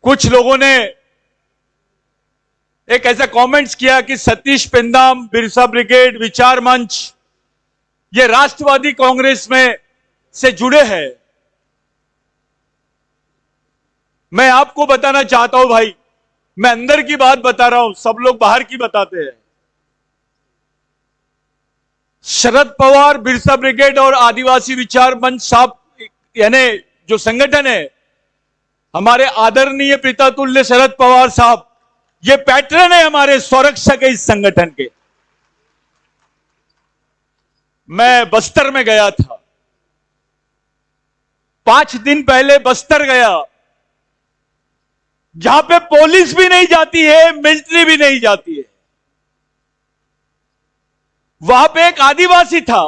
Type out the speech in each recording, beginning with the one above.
कुछ लोगों ने एक ऐसा कमेंट्स किया कि सतीश पेंदाम बिरसा ब्रिगेड विचार मंच ये राष्ट्रवादी कांग्रेस में से जुड़े हैं। मैं आपको बताना चाहता हूं भाई, मैं अंदर की बात बता रहा हूं, सब लोग बाहर की बताते हैं। शरद पवार बिरसा ब्रिगेड और आदिवासी विचार मंच साहब यानी जो संगठन है, हमारे आदरणीय पितातुल्य शरद पवार साहब ये पैटर्न है हमारे स्वरक्षक है इस संगठन के। मैं बस्तर में गया था, 5 दिन पहले बस्तर गया, जहां पे पुलिस भी नहीं जाती है, मिलिट्री भी नहीं जाती है। वहां पे एक आदिवासी था,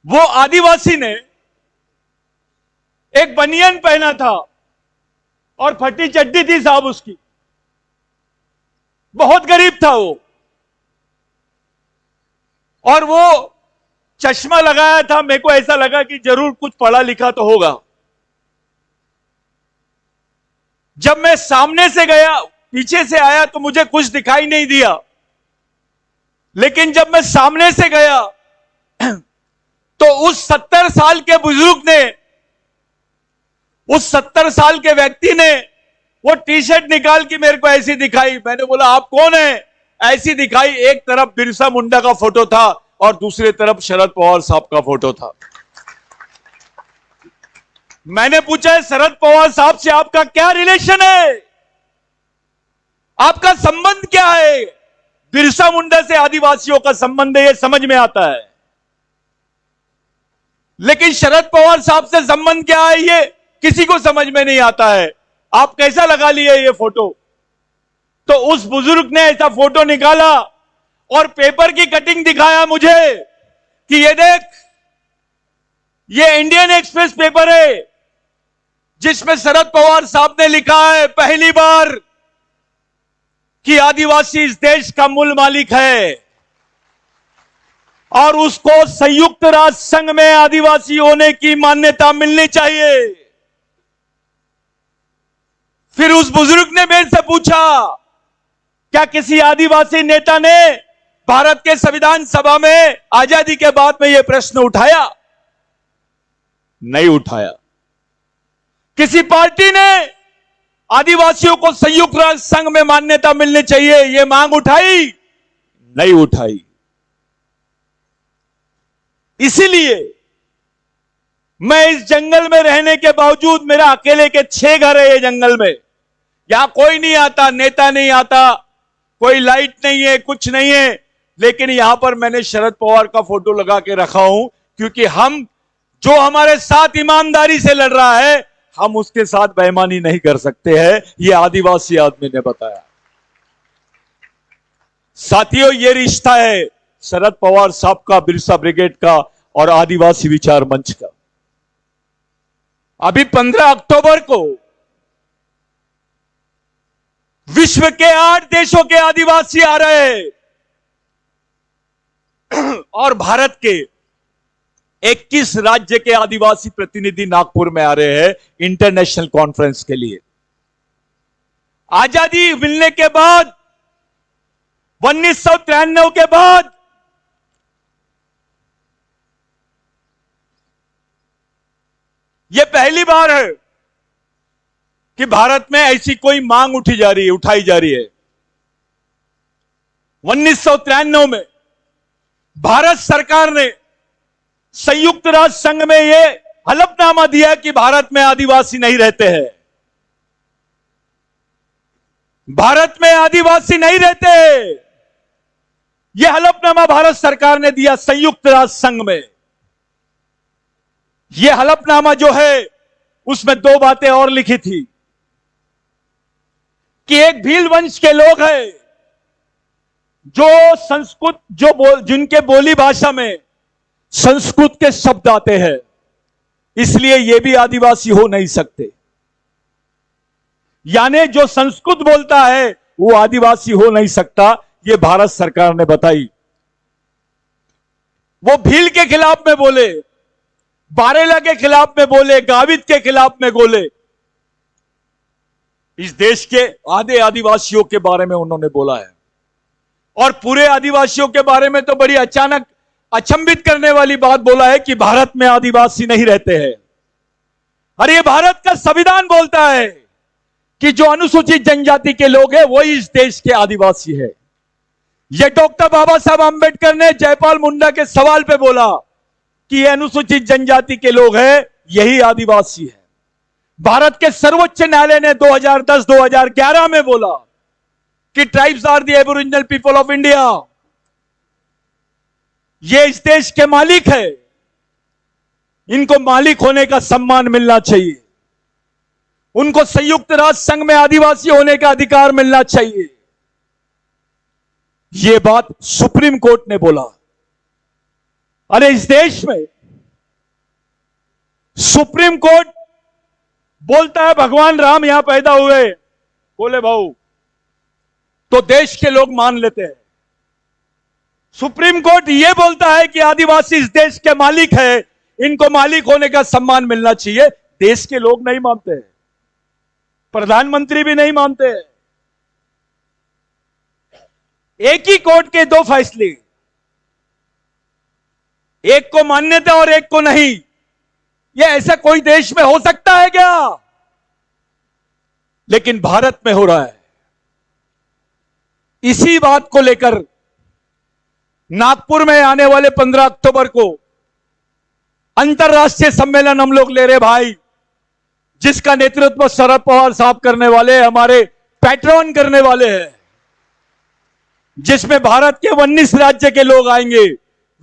वो आदिवासी ने एक बनियान पहना था और फटी चड्डी थी साहब उसकी, बहुत गरीब था वो, और वो चश्मा लगाया था। मेरे को ऐसा लगा कि जरूर कुछ पढ़ा लिखा तो होगा। जब मैं सामने से गया, पीछे से आया तो मुझे कुछ दिखाई नहीं दिया, लेकिन जब मैं सामने से गया तो उस 70 साल के बुजुर्ग ने, उस 70 साल के व्यक्ति ने वो टी शर्ट निकाल के मेरे को ऐसी दिखाई। मैंने बोला आप कौन है? ऐसी दिखाई, एक तरफ बिरसा मुंडा का फोटो था और दूसरी तरफ शरद पवार साहब का फोटो था। मैंने पूछा शरद पवार साहब से आपका क्या रिलेशन है, आपका संबंध क्या है? बिरसा मुंडा से आदिवासियों का संबंध है, ये समझ में आता है, लेकिन शरद पवार साहब से संबंध क्या है ये किसी को समझ में नहीं आता है। आप कैसा लगा लिए ये फोटो? तो उस बुजुर्ग ने ऐसा फोटो निकाला और पेपर की कटिंग दिखाया मुझे कि ये देख, ये इंडियन एक्सप्रेस पेपर है जिसमें शरद पवार साहब ने लिखा है पहली बार कि आदिवासी इस देश का मूल मालिक है और उसको संयुक्त राष्ट्र संघ में आदिवासी होने की मान्यता मिलनी चाहिए। फिर उस बुजुर्ग ने मेरे से पूछा क्या किसी आदिवासी नेता ने भारत के संविधान सभा में आजादी के बाद में यह प्रश्न उठाया? नहीं उठाया। किसी पार्टी ने आदिवासियों को संयुक्त राष्ट्र संघ में मान्यता मिलनी चाहिए यह मांग उठाई? नहीं उठाई। इसीलिए मैं इस जंगल में रहने के बावजूद, मेरा अकेले के 6 घर है ये जंगल में, यहां कोई नहीं आता, नेता नहीं आता, कोई लाइट नहीं है, कुछ नहीं है, लेकिन यहां पर मैंने शरद पवार का फोटो लगा के रखा हूं क्योंकि हम, जो हमारे साथ ईमानदारी से लड़ रहा है, हम उसके साथ बेईमानी नहीं कर सकते हैं, यह आदिवासी आदमी ने बताया। साथियों, यह रिश्ता है शरद पवार साहब का, बिरसा ब्रिगेड का और आदिवासी विचार मंच का। अभी 15 अक्टूबर को विश्व के 8 देशों के आदिवासी आ रहे हैं और भारत के 21 राज्य के आदिवासी प्रतिनिधि नागपुर में आ रहे हैं इंटरनेशनल कॉन्फ्रेंस के लिए। आजादी मिलने के बाद, 1993 के बाद यह पहली बार है कि भारत में ऐसी कोई मांग उठाई जा रही है। 1993 में भारत सरकार ने संयुक्त राष्ट्र संघ में यह हलफनामा दिया कि भारत में आदिवासी नहीं रहते हैं, भारत में आदिवासी नहीं रहते हैं। यह हलफनामा भारत सरकार ने दिया संयुक्त राष्ट्र संघ में। यह हलफनामा जो है उसमें 2 बातें और लिखी थी कि एक भील वंश के लोग हैं जो संस्कृत, जिनके बोली भाषा में संस्कृत के शब्द आते हैं, इसलिए ये भी आदिवासी हो नहीं सकते। यानी जो संस्कृत बोलता है वो आदिवासी हो नहीं सकता, ये भारत सरकार ने बताई। वो भील के खिलाफ में बोले, बारेला के खिलाफ में बोले, गावित के खिलाफ में बोले, इस देश के आधे आदिवासियों के बारे में उन्होंने बोला है, और पूरे आदिवासियों के बारे में तो बड़ी अचानक अचंभित करने वाली बात बोला है कि भारत में आदिवासी नहीं रहते हैं। अरे ये भारत का संविधान बोलता है कि जो अनुसूचित जनजाति के लोग हैं वही इस देश के आदिवासी है। ये डॉक्टर बाबा साहब आंबेडकर ने जयपाल मुंडा के सवाल पे बोला कि ये अनुसूचित जनजाति के लोग हैं, यही आदिवासी है। भारत के सर्वोच्च न्यायालय ने 2010-2011 में बोला कि tribes are the aboriginal people of India. ये इस देश के मालिक है, इनको मालिक होने का सम्मान मिलना चाहिए, उनको संयुक्त राष्ट्र संघ में आदिवासी होने का अधिकार मिलना चाहिए। यह बात सुप्रीम कोर्ट ने बोला। अरे इस देश में सुप्रीम कोर्ट बोलता है भगवान राम यहां पैदा हुए, बोले भाऊ, तो देश के लोग मान लेते हैं। सुप्रीम कोर्ट यह बोलता है कि आदिवासी इस देश के मालिक है, इनको मालिक होने का सम्मान मिलना चाहिए, देश के लोग नहीं मानते, प्रधानमंत्री भी नहीं मानते। एक ही कोर्ट के दो फैसले, एक को मान्यता और एक को नहीं। यह ऐसा कोई देश में हो सकता है क्या? लेकिन भारत में हो रहा है। इसी बात को लेकर नागपुर में आने वाले 15 अक्टूबर को अंतर्राष्ट्रीय सम्मेलन हम लोग ले रहे भाई, जिसका नेतृत्व शरद पवार साहब करने वाले, हमारे पैट्रन करने वाले हैं, जिसमें भारत के 19 राज्य के लोग आएंगे,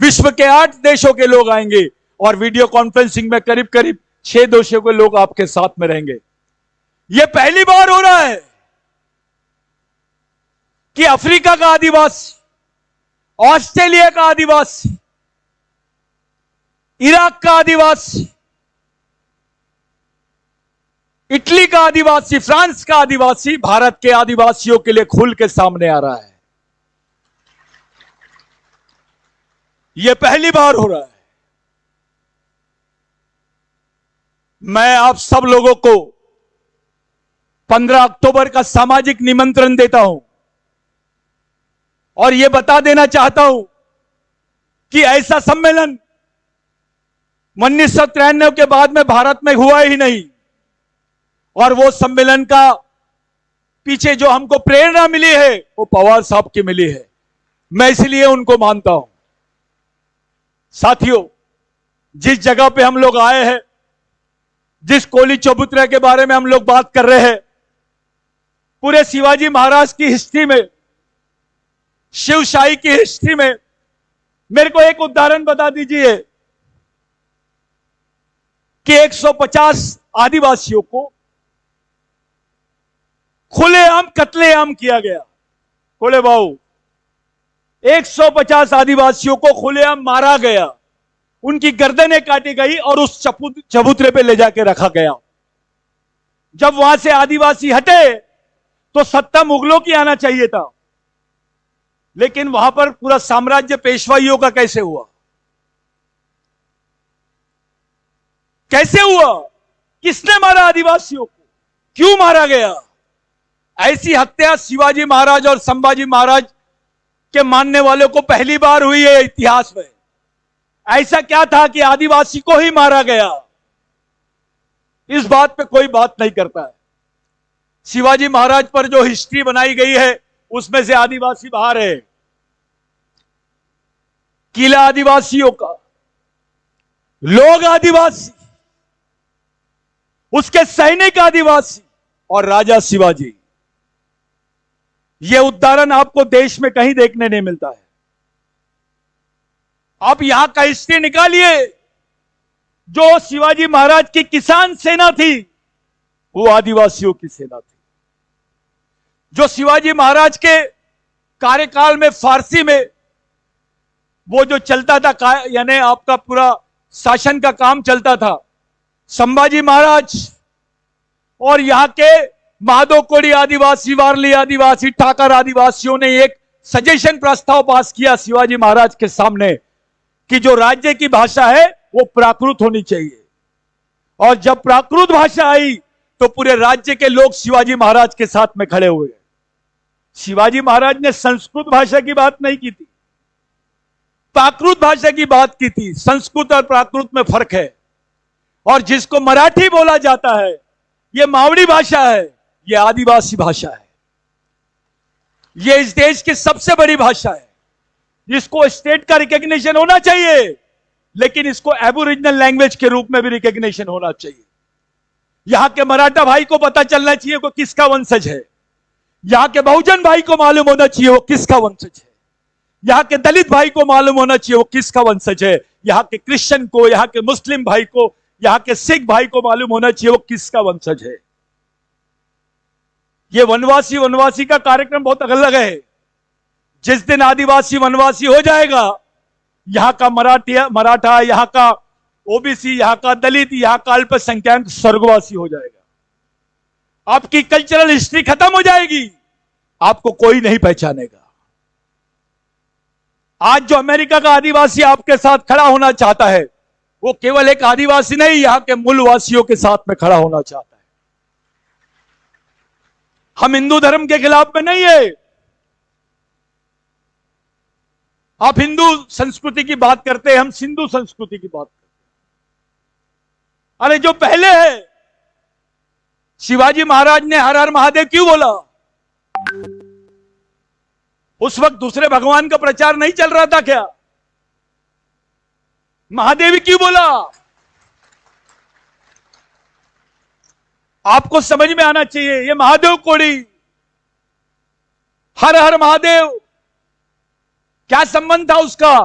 विश्व के 8 देशों के लोग आएंगे, और वीडियो कॉन्फ्रेंसिंग में करीब करीब 6 देशों के लोग आपके साथ में रहेंगे। यह पहली बार हो रहा है कि अफ्रीका का आदिवासी, ऑस्ट्रेलिया का आदिवासी, इराक का आदिवासी, इटली का आदिवासी, फ्रांस का आदिवासी भारत के आदिवासियों के लिए खुल के सामने आ रहा है। यह पहली बार हो रहा है। मैं आप सब लोगों को 15 अक्टूबर का सामाजिक निमंत्रण देता हूं और यह बता देना चाहता हूं कि ऐसा सम्मेलन 1993 के बाद में भारत में हुआ ही नहीं, और वो सम्मेलन का पीछे जो हमको प्रेरणा मिली है वो पवार साहब की मिली है। मैं इसलिए उनको मानता हूं। साथियों, जिस जगह पे हम लोग आए हैं, जिस कोली चबूतरे के बारे में हम लोग बात कर रहे हैं, पूरे शिवाजी महाराज की हिस्ट्री में, शिवशाही की हिस्ट्री में मेरे को एक उदाहरण बता दीजिए कि 150 आदिवासियों को खुलेआम कत्लेआम किया गया। बोले भाऊ, 150 आदिवासियों को खुलेआम मारा गया, उनकी गर्दनें काटी गई और उस चबूतरे पे ले जाके रखा गया। जब वहां से आदिवासी हटे तो सत्ता मुगलों की आना चाहिए था, लेकिन वहां पर पूरा साम्राज्य पेशवाइयों का कैसे हुआ? कैसे हुआ? किसने मारा आदिवासियों को? क्यों मारा गया? ऐसी हत्या शिवाजी महाराज और संभाजी महाराज के मानने वालों को पहली बार हुई है इतिहास में। ऐसा क्या था कि आदिवासी को ही मारा गया? इस बात पे कोई बात नहीं करता है। शिवाजी महाराज पर जो हिस्ट्री बनाई गई है उसमें से आदिवासी बाहर है। किला आदिवासियों का, लोग आदिवासी, उसके सैनिक आदिवासी और राजा शिवाजी। यह उदाहरण आपको देश में कहीं देखने नहीं मिलता है। आप यहां का हिस्ट्री निकालिए। जो शिवाजी महाराज की किसान सेना थी वो आदिवासियों की सेना थी। जो शिवाजी महाराज के कार्यकाल में फारसी में वो जो चलता था, यानी आपका पूरा शासन का काम चलता था, संभाजी महाराज और यहां के माधो कोड़ी आदिवासी, वारली आदिवासी, ठाकर आदिवासियों ने एक सजेशन प्रस्ताव पास किया शिवाजी महाराज के सामने कि जो राज्य की भाषा है वो प्राकृत होनी चाहिए। और जब प्राकृत भाषा आई तो पूरे राज्य के लोग शिवाजी महाराज के साथ में खड़े हुए। शिवाजी महाराज ने संस्कृत भाषा की बात नहीं की थी, प्राकृत भाषा की बात की थी। संस्कृत और प्राकृत में फर्क है। और जिसको मराठी बोला जाता है, यह मावड़ी भाषा है, यह आदिवासी भाषा है। यह इस देश की सबसे बड़ी भाषा है, जिसको स्टेट का रिकॉग्निशन होना चाहिए, लेकिन इसको एबोरिजिनल लैंग्वेज के रूप में भी रिकॉग्निशन होना चाहिए। यहां के मराठा भाई को पता चलना चाहिए वो किसका वंशज है। यहां के बहुजन भाई को मालूम होना चाहिए वो किसका वंशज है। यहां के दलित भाई को मालूम होना चाहिए वो किसका वंशज है। यहां के क्रिश्चियन को, यहां के मुस्लिम भाई को, यहां के सिख भाई को मालूम होना चाहिए वो किसका वंशज है। ये वनवासी वनवासी का कार्यक्रम बहुत अलग है। जिस दिन आदिवासी वनवासी हो जाएगा, यहां का मराठा, यहां का ओबीसी, यहां का दलित, यहां का अल्पसंख्यक स्वर्गवासी हो जाएगा। आपकी कल्चरल हिस्ट्री खत्म हो जाएगी, आपको कोई नहीं पहचानेगा। आज जो अमेरिका का आदिवासी आपके साथ खड़ा होना चाहता है, वो केवल एक आदिवासी नहीं, यहां के मूलवासियों के साथ में खड़ा होना चाहता है। हम हिंदू धर्म के खिलाफ में नहीं है। आप हिंदू संस्कृति की बात करते हैं, हम सिंधु संस्कृति की बात करते हैं। अरे जो पहले है, शिवाजी महाराज ने हर हर महादेव क्यों बोला? उस वक्त दूसरे भगवान का प्रचार नहीं चल रहा था क्या? महादेव क्यों बोला? आपको समझ में आना चाहिए। ये महादेव कोड़ी, हर हर महादेव, क्या संबंध था उसका?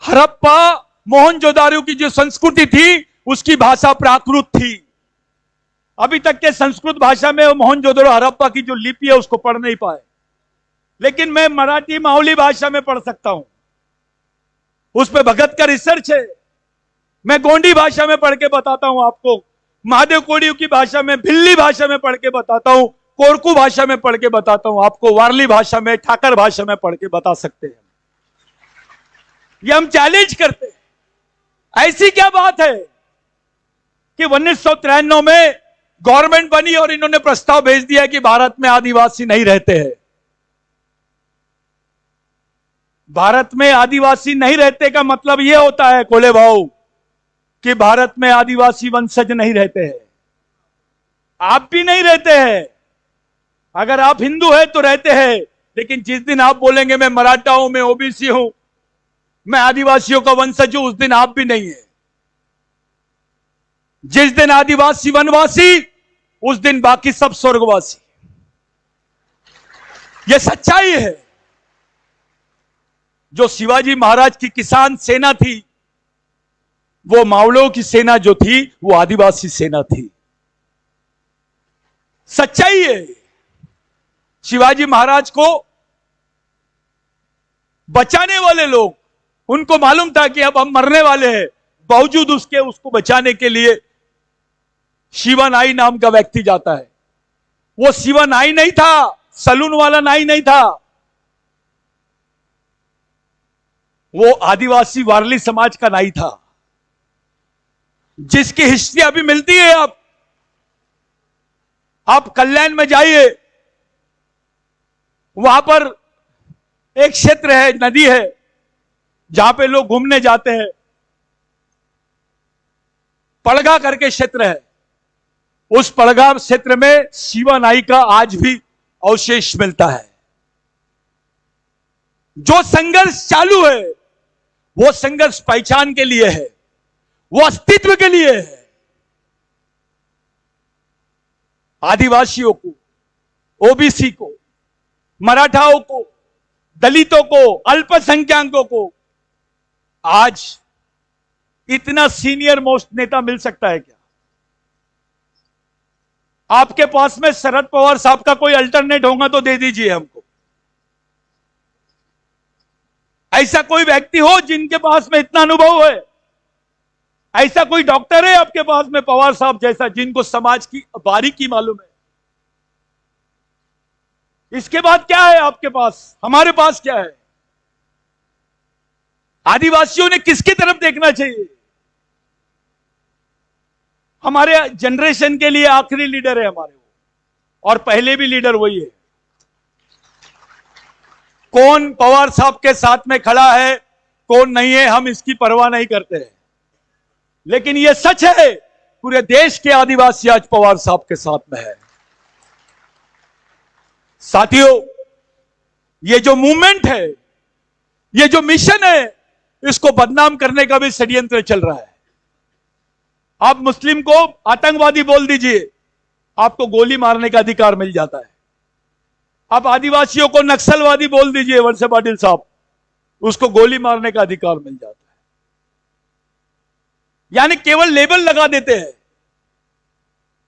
हड़प्पा मोहनजोदारो की जो संस्कृति थी, उसकी भाषा प्राकृत थी। अभी तक के संस्कृत भाषा में मोहनजोदारो हड़प्पा की जो लिपि है उसको पढ़ नहीं पाए, लेकिन मैं मराठी मावली भाषा में पढ़ सकता हूं। उस पर भगत का रिसर्च है। मैं गोंडी भाषा में पढ़ के बताता हूं आपको, महादेव कोड़ियों की भाषा में, भिल्ली भाषा में पढ़ के बताता हूं, कोरकू भाषा में पढ़ के बताता हूं आपको, वारली भाषा में, ठाकर भाषा में पढ़ के बता सकते हैं। ये हम चैलेंज करते हैं। ऐसी क्या बात है कि 1993 में गवर्नमेंट बनी और इन्होंने प्रस्ताव भेज दिया कि भारत में आदिवासी नहीं रहते हैं। भारत में आदिवासी नहीं रहते का मतलब यह होता है कोले भाऊ कि भारत में आदिवासी वंशज नहीं रहते हैं। आप भी नहीं रहते हैं। अगर आप हिंदू है तो रहते हैं, लेकिन जिस दिन आप बोलेंगे मैं मराठा हूं, मैं ओबीसी हूं, मैं आदिवासियों का वंशज हूं, उस दिन आप भी नहीं है। जिस दिन आदिवासी वनवासी, उस दिन बाकी सब स्वर्गवासी। यह सच्चाई है। जो शिवाजी महाराज की किसान सेना थी, वो मावलों की सेना जो थी, वो आदिवासी सेना थी। सच्चाई है। शिवाजी महाराज को बचाने वाले लोग, उनको मालूम था कि अब हम मरने वाले हैं, बावजूद उसके उसको बचाने के लिए शिवा नाई नाम का व्यक्ति जाता है। वो शिवा नाई नहीं था, सलून वाला नाई नहीं था, वो आदिवासी वारली समाज का नाई था, जिसकी हिस्ट्री अभी मिलती है। आप कल्याण में जाइए, वहां पर एक क्षेत्र है, नदी है, जहां पे लोग घूमने जाते हैं। पड़गा करके क्षेत्र है। उस पड़गा क्षेत्र में शिवा नाई का आज भी अवशेष मिलता है। जो संघर्ष चालू है, वो संघर्ष पहचान के लिए है, वो अस्तित्व के लिए है। आदिवासियों को, ओबीसी को, मराठाओं को, दलितों को, अल्पसंख्यकों को आज इतना सीनियर मोस्ट नेता मिल सकता है क्या? आपके पास में शरद पवार साहब का कोई अल्टरनेट होगा तो दे दीजिए हमको। ऐसा कोई व्यक्ति हो जिनके पास में इतना अनुभव है? ऐसा कोई डॉक्टर है आपके पास में पवार साहब जैसा, जिनको समाज की बारीकी मालूम है? इसके बाद क्या है आपके पास? हमारे पास क्या है? आदिवासियों ने किसकी तरफ देखना चाहिए? हमारे जनरेशन के लिए आखिरी लीडर है हमारे, और पहले भी लीडर वही है। कौन पवार साहब के साथ में खड़ा है, कौन नहीं है, हम इसकी परवाह नहीं करते हैं, लेकिन यह सच है पूरे देश के आदिवासी आज पवार साहब के साथ में है। साथियों, ये जो मूवमेंट है, ये जो मिशन है, इसको बदनाम करने का भी षड्यंत्र चल रहा है। आप मुस्लिम को आतंकवादी बोल दीजिए, आपको गोली मारने का अधिकार मिल जाता है। आप आदिवासियों को नक्सलवादी बोल दीजिए, वत्स पाटिल साहब, उसको गोली मारने का अधिकार मिल जाता है। यानी केवल लेबल लगा देते हैं।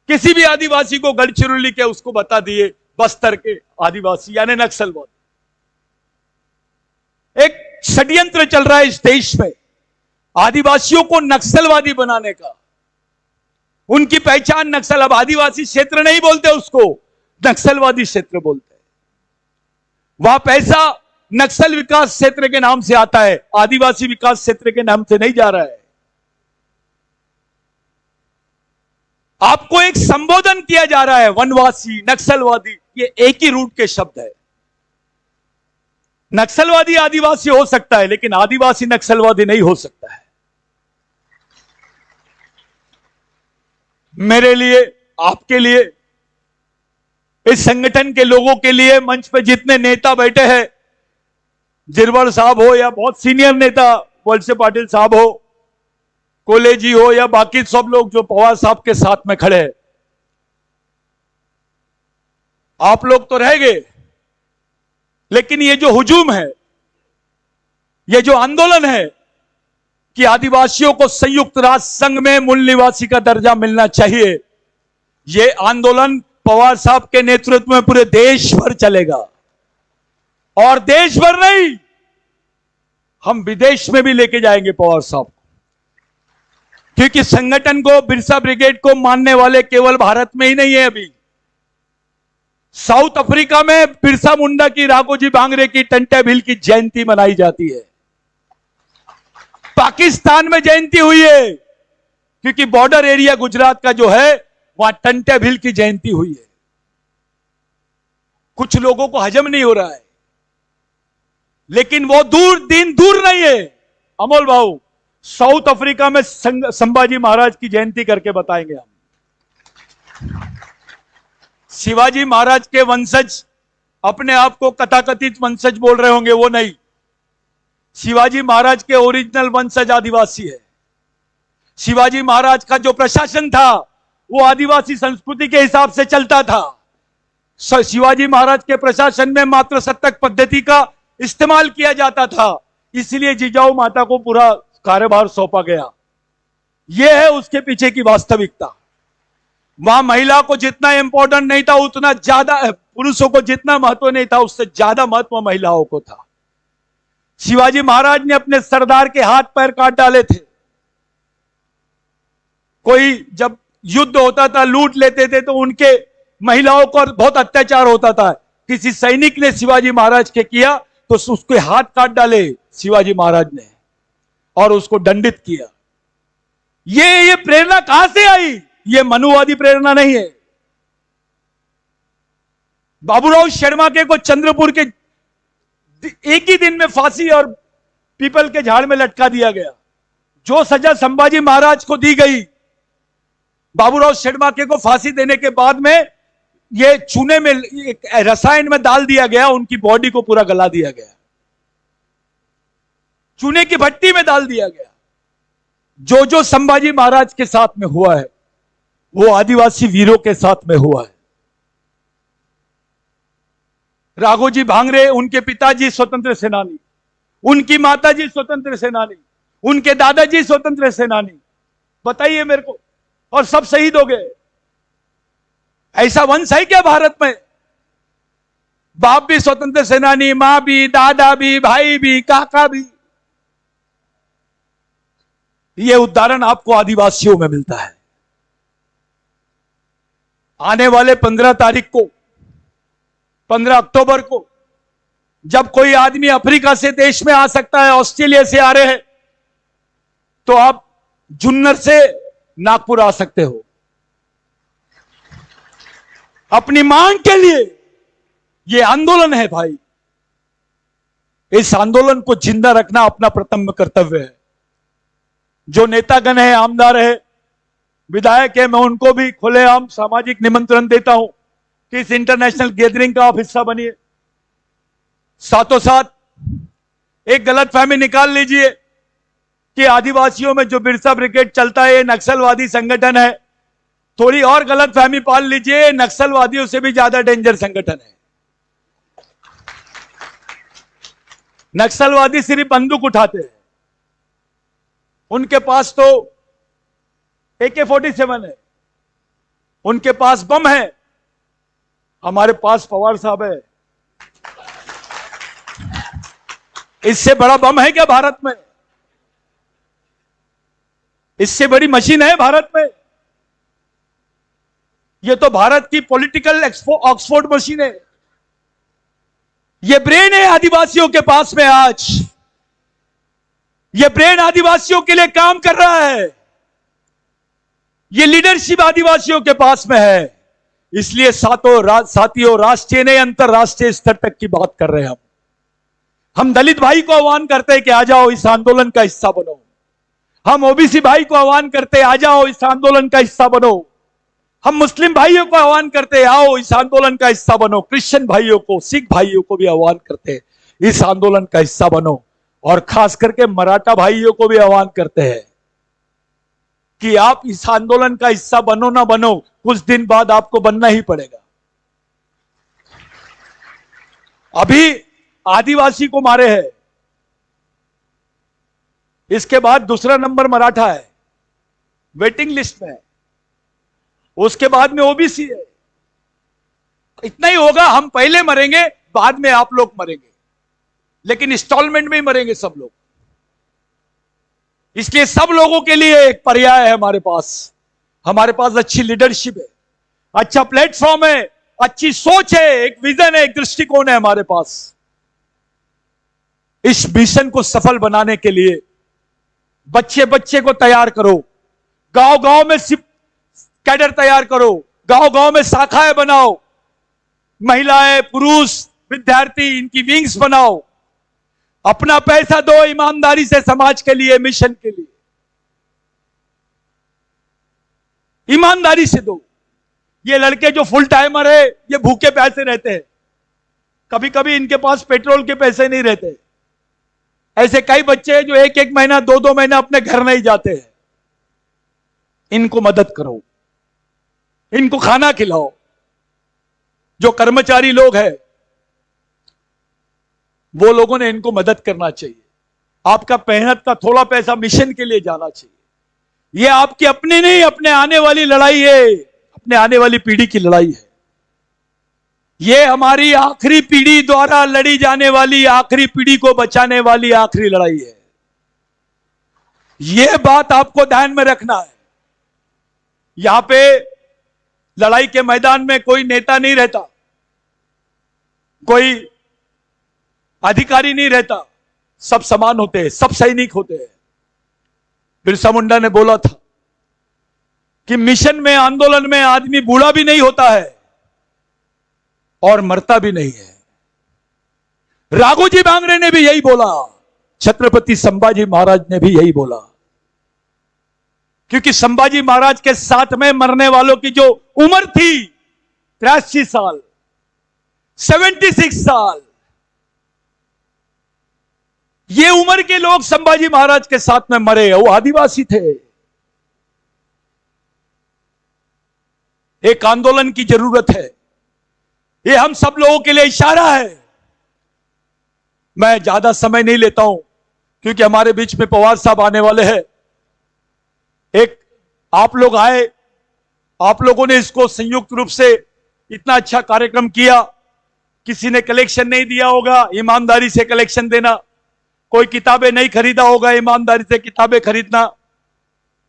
किसी भी आदिवासी को गढ़चिरौली के उसको बता दिए बस्तर के आदिवासी यानी नक्सलवादी। एक षड्यंत्र चल रहा है इस देश में आदिवासियों को नक्सलवादी बनाने का। उनकी पहचान नक्सल, अब आदिवासी क्षेत्र नहीं बोलते उसको, नक्सलवादी क्षेत्र बोलते हैं। वहां पैसा नक्सल विकास क्षेत्र के नाम से आता है, आदिवासी विकास क्षेत्र के नाम से नहीं जा रहा है। आपको एक संबोधन किया जा रहा है, वनवासी, नक्सलवादी, ये एक ही रूट के शब्द है। नक्सलवादी आदिवासी हो सकता है, लेकिन आदिवासी नक्सलवादी नहीं हो सकता है। मेरे लिए, आपके लिए, इस संगठन के लोगों के लिए मंच पे जितने नेता बैठे हैं, जिरवड़ साहब हो या बहुत सीनियर नेता वत्स पाटिल साहब हो, कोले जी हो या बाकी सब लोग जो पवार साहब के साथ में खड़े हैं, आप लोग तो रह गए, लेकिन ये जो हुजूम है, ये जो आंदोलन है कि आदिवासियों को संयुक्त राष्ट्र संघ में मूल निवासी का दर्जा मिलना चाहिए, ये आंदोलन पवार साहब के नेतृत्व में पूरे देश भर चलेगा। और देश भर नहीं, हम विदेश में भी लेके जाएंगे पवार साहब को, क्योंकि संगठन को, बिरसा ब्रिगेड को मानने वाले केवल भारत में ही नहीं है। अभी साउथ अफ्रीका में बिरसा मुंडा की, राघोजी भांगरे की, टंटे भिल की जयंती मनाई जाती है। पाकिस्तान में जयंती हुई है, क्योंकि बॉर्डर एरिया गुजरात का जो है, वहां टंटे भिल की जयंती हुई है। कुछ लोगों को हजम नहीं हो रहा है, लेकिन वो दिन दूर नहीं है। अमोल भाऊ, साउथ अफ्रीका में संभाजी महाराज की जयंती करके बताएंगे हम। शिवाजी महाराज के वंशज अपने आप को कथाकथित वंशज बोल रहे होंगे, वो नहीं। शिवाजी महाराज के ओरिजिनल वंशज आदिवासी है। शिवाजी महाराज का जो प्रशासन था वो आदिवासी संस्कृति के हिसाब से चलता था। शिवाजी महाराज के प्रशासन में मात्र सत्तक पद्धति का इस्तेमाल किया जाता था, इसलिए जिजाऊ माता को पूरा कार्यभार सौंपा गया। यह है उसके पीछे की वास्तविकता। वहां महिला को जितना इंपॉर्टेंट नहीं था, उतना ज्यादा पुरुषों को जितना महत्व नहीं था, उससे ज्यादा महत्व महिलाओं को था। शिवाजी महाराज ने अपने सरदार के हाथ पैर काट डाले थे। कोई जब युद्ध होता था, लूट लेते थे, तो उनके महिलाओं पर बहुत अत्याचार होता था। किसी सैनिक ने शिवाजी महाराज के किया तो उसके हाथ काट डाले शिवाजी महाराज ने और उसको दंडित किया। ये प्रेरणा कहां से आई? ये मनुवादी प्रेरणा नहीं है। बाबूराव शर्मा को चंद्रपुर के एक ही दिन में फांसी और पीपल के झाड़ में लटका दिया गया। जो सजा संभाजी महाराज को दी गई, बाबूराव शर्मा को फांसी देने के बाद में ये चूने में, एक रसायन में डाल दिया गया, उनकी बॉडी को पूरा गला दिया गया, चूने की भट्टी में डाल दिया गया। जो संभाजी महाराज के साथ में हुआ है, वो आदिवासी वीरों के साथ में हुआ है। राघोजी भांगरे, उनके पिताजी स्वतंत्र सेनानी, उनकी माताजी स्वतंत्र सेनानी, उनके दादाजी स्वतंत्र सेनानी। बताइए मेरे को, और सब शहीद हो गए। ऐसा वंश है क्या भारत में? बाप भी स्वतंत्र सेनानी, मां भी, दादा भी, भाई भी, काका भी। यह उदाहरण आपको आदिवासियों में मिलता है। आने वाले 15 तारीख को, 15 अक्टूबर को, जब कोई आदमी अफ्रीका से देश में आ सकता है, ऑस्ट्रेलिया से आ रहे हैं, तो आप जुन्नर से नागपुर आ सकते हो। अपनी मांग के लिए ये आंदोलन है भाई। इस आंदोलन को जिंदा रखना अपना प्रथम कर्तव्य है। जो नेतागण है, आमदार है, विधायक है, मैं उनको भी खुलेआम सामाजिक निमंत्रण देता हूं कि इस इंटरनेशनल गैदरिंग का आप हिस्सा बनिए। साथों साथ एक गलतफहमी निकाल लीजिए कि आदिवासियों में जो बिरसा ब्रिगेड चलता है ये नक्सलवादी संगठन है। थोड़ी और गलतफहमी पाल लीजिए, नक्सलवादियों से भी ज्यादा डेंजर संगठन है। नक्सलवादी सिर्फ बंदूक उठाते हैं, उनके पास तो AK-47 है, उनके पास बम है, हमारे पास पवार साहब है। इससे बड़ा बम है क्या भारत में? इससे बड़ी मशीन है भारत में? यह तो भारत की पॉलिटिकल ऑक्सफोर्ड मशीन है। यह ब्रेन है आदिवासियों के पास में आज। यह ब्रेन आदिवासियों के लिए काम कर रहा है। यह लीडरशिप आदिवासियों के पास में है। इसलिए साथियों, राष्ट्रीय नहीं अंतरराष्ट्रीय स्तर तक की बात कर रहे हैं हम दलित भाई को आह्वान करते हैं कि आ जाओ, इस आंदोलन का हिस्सा बनो। हम ओबीसी भाई को आह्वान करते हैं, आ जाओ, इस आंदोलन का हिस्सा बनो। हम मुस्लिम भाइयों को आह्वान करते हैं, आओ, इस आंदोलन का हिस्सा बनो। क्रिश्चियन भाइयों को, सिख भाइयों को भी आह्वान करते हैं, इस आंदोलन का हिस्सा बनो। और खास करके मराठा भाइयों को भी आह्वान करते हैं कि आप इस आंदोलन का हिस्सा बनो ना बनो, कुछ दिन बाद आपको बनना ही पड़ेगा। अभी आदिवासी को मारे हैं, इसके बाद दूसरा नंबर मराठा है, वेटिंग लिस्ट में है, उसके बाद में ओबीसी है। इतना ही होगा, हम पहले मरेंगे, बाद में आप लोग मरेंगे, लेकिन इंस्टॉलमेंट में ही मरेंगे सब लोग। इसलिए सब लोगों के लिए एक पर्याय है हमारे पास अच्छी लीडरशिप है, अच्छा प्लेटफॉर्म है, अच्छी सोच है, एक विजन है, एक दृष्टिकोण है हमारे पास। इस मिशन को सफल बनाने के लिए बच्चे बच्चे को तैयार करो, गांव गांव में कैडर तैयार करो, गांव गांव में शाखाएं बनाओ, महिलाएं, पुरुष, विद्यार्थी, इनकी विंग्स बनाओ। अपना पैसा दो ईमानदारी से समाज के लिए, मिशन के लिए ईमानदारी से दो। ये लड़के जो फुल टाइमर है, ये भूखे पैसे रहते हैं, कभी कभी इनके पास पेट्रोल के पैसे नहीं रहते। ऐसे कई बच्चे हैं जो एक एक महीना, दो दो महीना अपने घर नहीं जाते हैं। इनको मदद करो, इनको खाना खिलाओ। जो कर्मचारी लोग हैं, वो लोगों ने इनको मदद करना चाहिए। आपका मेहनत का थोड़ा पैसा मिशन के लिए जाना चाहिए। ये आपकी अपनी नहीं, अपने आने वाली लड़ाई है, अपने आने वाली पीढ़ी की लड़ाई है। ये हमारी आखिरी पीढ़ी द्वारा लड़ी जाने वाली, आखिरी पीढ़ी को बचाने वाली आखिरी लड़ाई है। यह बात आपको ध्यान में रखना है। यहां पे लड़ाई के मैदान में कोई नेता नहीं रहता, कोई अधिकारी नहीं रहता, सब समान होते हैं, सब सैनिक होते हैं। बिरसा मुंडा ने बोला था कि मिशन में, आंदोलन में आदमी बूढ़ा भी नहीं होता है और मरता भी नहीं है। राघोजी भांगरे ने भी यही बोला, छत्रपति संभाजी महाराज ने भी यही बोला। क्योंकि संभाजी महाराज के साथ में मरने वालों की जो उम्र थी 83 साल, 76 साल, ये उम्र के लोग संभाजी महाराज के साथ में मरे, वो आदिवासी थे। एक आंदोलन की जरूरत है, ये हम सब लोगों के लिए इशारा है। मैं ज्यादा समय नहीं लेता हूं क्योंकि हमारे बीच में पवार साहब आने वाले हैं। एक आप लोग आए, आप लोगों ने इसको संयुक्त रूप से इतना अच्छा कार्यक्रम किया। किसी ने कलेक्शन नहीं दिया होगा, ईमानदारी से कलेक्शन देना। कोई किताबें नहीं खरीदा होगा, ईमानदारी से किताबें खरीदना।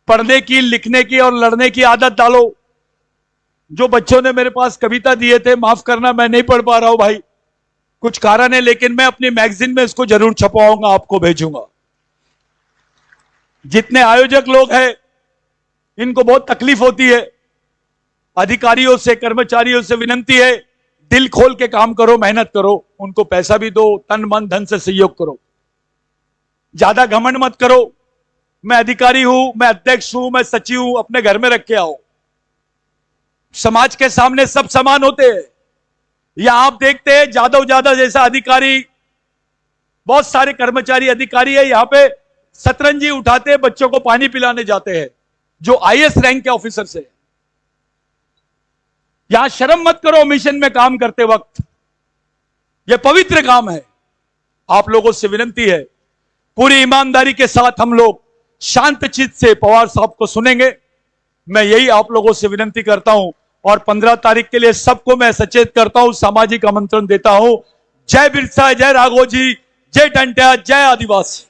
पढ़ने की, लिखने की और लड़ने की आदत डालो। जो बच्चों ने मेरे पास कविता दिए थे, माफ करना मैं नहीं पढ़ पा रहा हूं भाई, कुछ कारण है, लेकिन मैं अपनी मैगजीन में इसको जरूर छपवाऊंगा, आपको भेजूंगा। जितने आयोजक लोग हैं, इनको बहुत तकलीफ होती है। अधिकारियों से, कर्मचारियों से विनंती है, दिल खोल के काम करो, मेहनत करो, उनको पैसा भी दो, तन मन धन से सहयोग करो, ज्यादा घमंड मत करो। मैं अधिकारी हूं, मैं अध्यक्ष हूं, मैं सचिव हूं, अपने घर में रख के आओ। समाज के सामने सब समान होते हैं। या आप देखते हैं जादव ज्यादा जैसा अधिकारी, बहुत सारे कर्मचारी अधिकारी है, यहां पे सतरंजी उठाते हैं, बच्चों को पानी पिलाने जाते हैं, जो आईएएस रैंक के ऑफिसर से। यहां शर्म मत करो मिशन में काम करते वक्त, यह पवित्र काम है। आप लोगों से विनंती है, पूरी ईमानदारी के साथ हम लोग शांत चित्त से पवार साहब को सुनेंगे। मैं यही आप लोगों से विनंती करता हूं और 15 तारीख के लिए सबको मैं सचेत करता हूं, सामाजिक आमंत्रण देता हूं। जय बिरसा, जय राघोजी, जय टंट्या, जय आदिवासी।